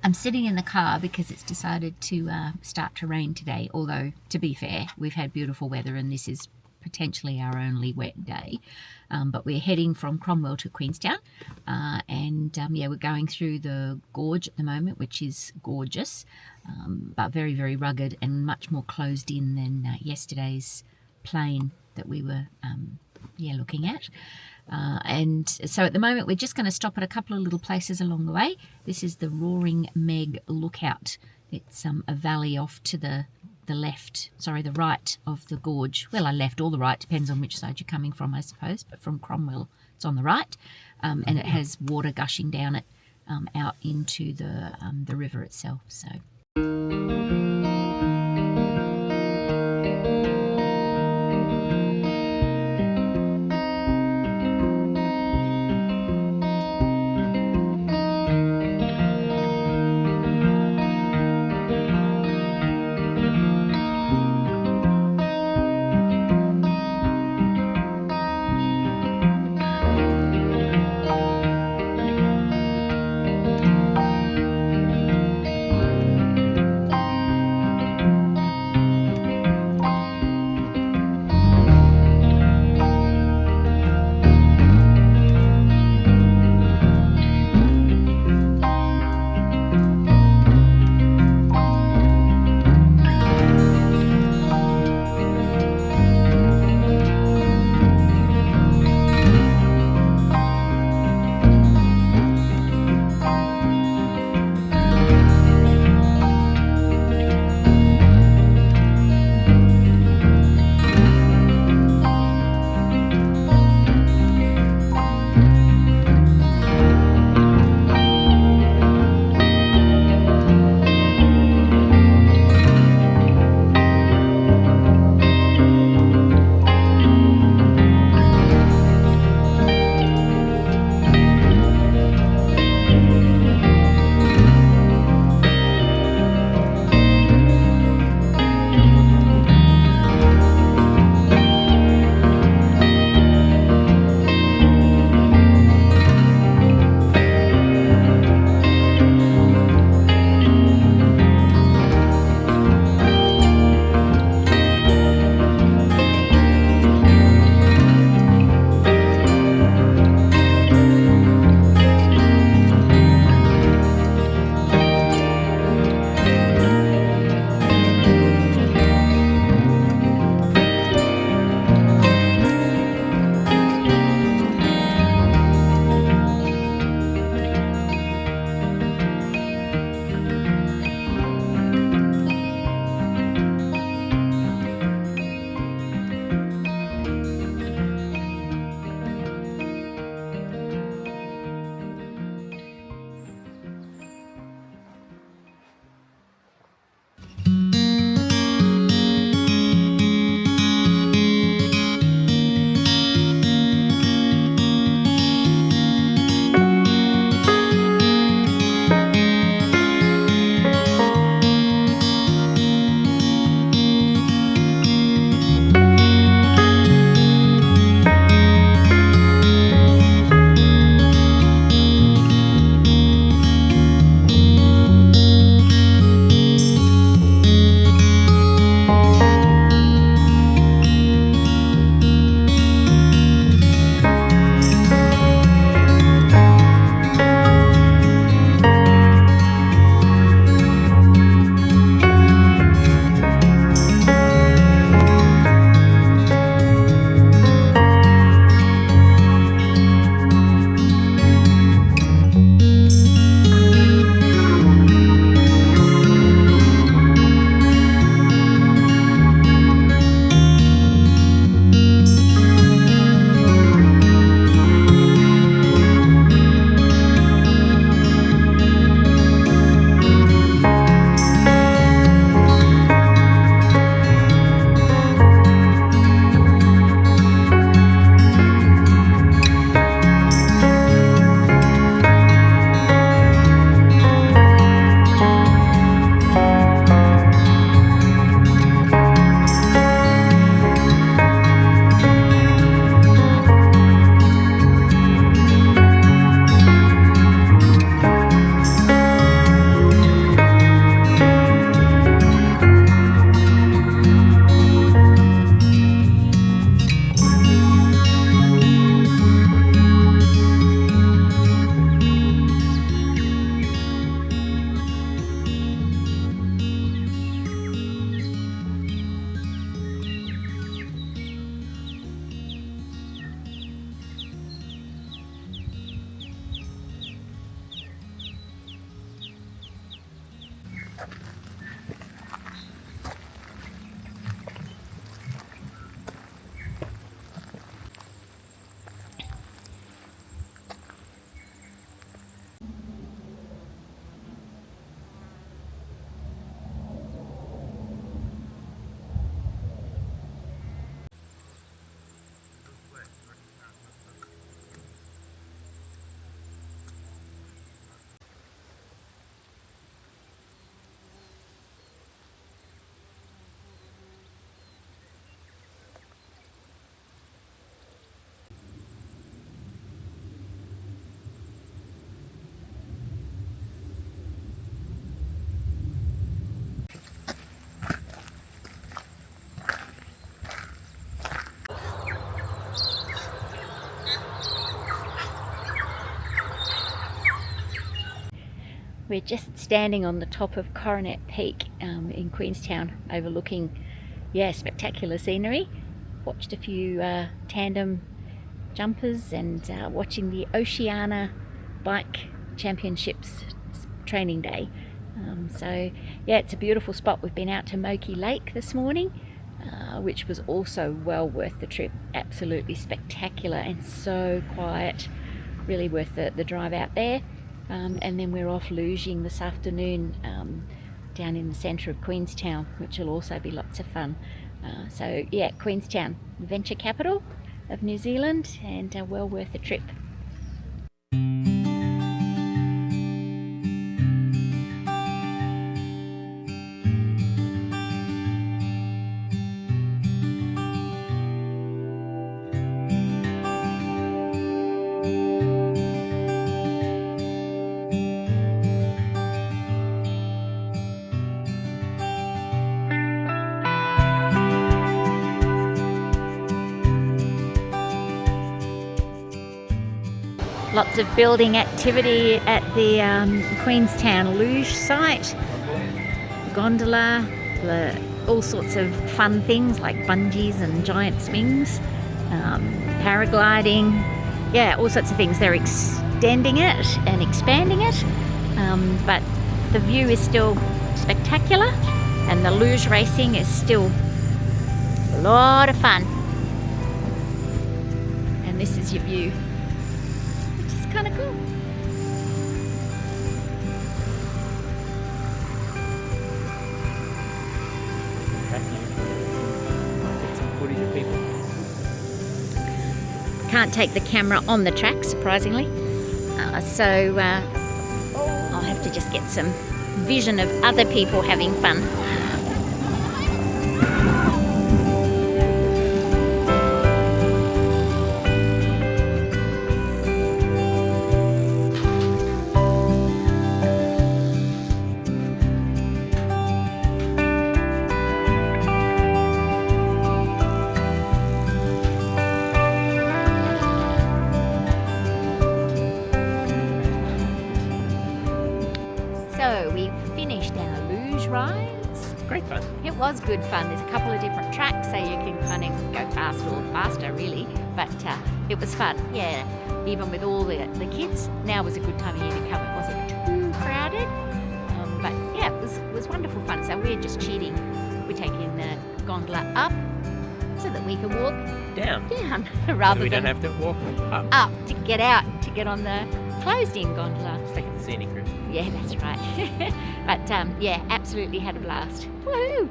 I'm sitting in the car because it's decided to start to rain today, although, to be fair, we've had beautiful weather and this is potentially our only wet day. But we're heading from Cromwell to Queenstown, yeah, we're going through the gorge at the moment, which is gorgeous, but very, very rugged and much more closed in than yesterday's plain that we were looking at. And so at the moment we're just going to stop at a couple of little places along the way. This is the Roaring Meg Lookout. It's a valley off to the right of the gorge. Well, left or the right, depends on which side you're coming from, I suppose, but from Cromwell it's on the right, and it has water gushing down it out into the river itself. So We're just standing on the top of Coronet Peak in Queenstown, overlooking, spectacular scenery. Watched a few tandem jumpers and watching the Oceania Bike Championships training day. It's a beautiful spot. We've been out to Moki Lake this morning, which was also well worth the trip. Absolutely spectacular and so quiet. Really worth the drive out there. And then we're off luging this afternoon down in the centre of Queenstown, which will also be lots of fun. Queenstown, venture capital of New Zealand, and well worth the trip. Lots of building activity at the Queenstown luge site. Gondola, all sorts of fun things like bungees and giant swings, paragliding, all sorts of things. They're extending it and expanding it, but the view is still spectacular and the luge racing is still a lot of fun. And this is your view. Kind of cool. Get some footage of people. Can't take the camera on the track, surprisingly. I'll have to just get some vision of other people having fun. So we've finished our luge rides. Great fun. It was good fun. There's a couple of different tracks, so you can kind of go fast or faster, really. But it was fun, even with all the kids. Now was a good time of year to come. It wasn't too crowded, it was wonderful fun. So we're just cheating. We're taking the gondola up so that we can walk Down. rather We than don't have to walk up. up to get out, to get on the closed-in gondola. Taking the scenic route. Yeah, that's right. But absolutely had a blast. Woohoo!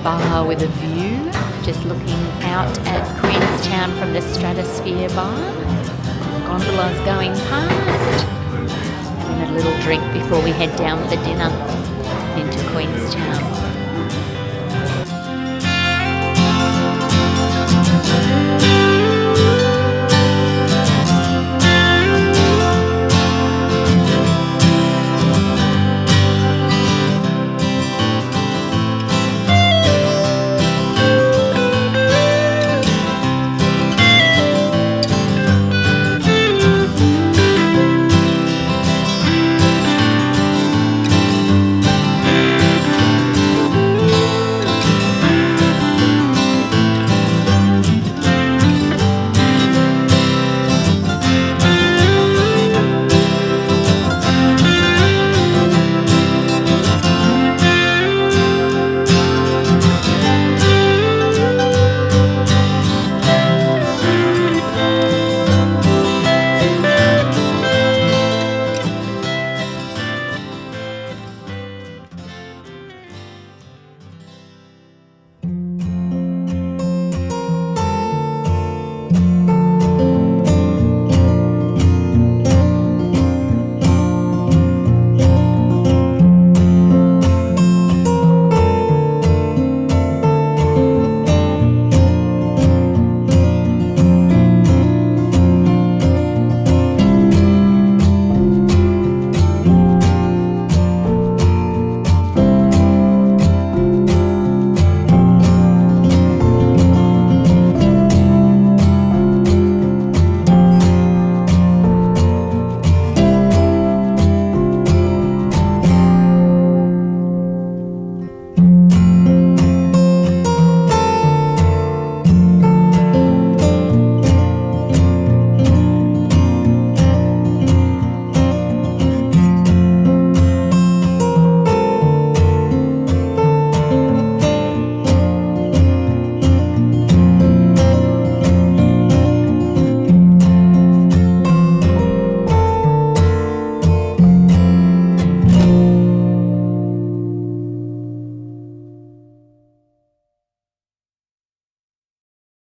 Bar with a view, just looking out at Queenstown from the Stratosphere Bar. Gondolas going past. Having a little drink before we head down for dinner into Queenstown.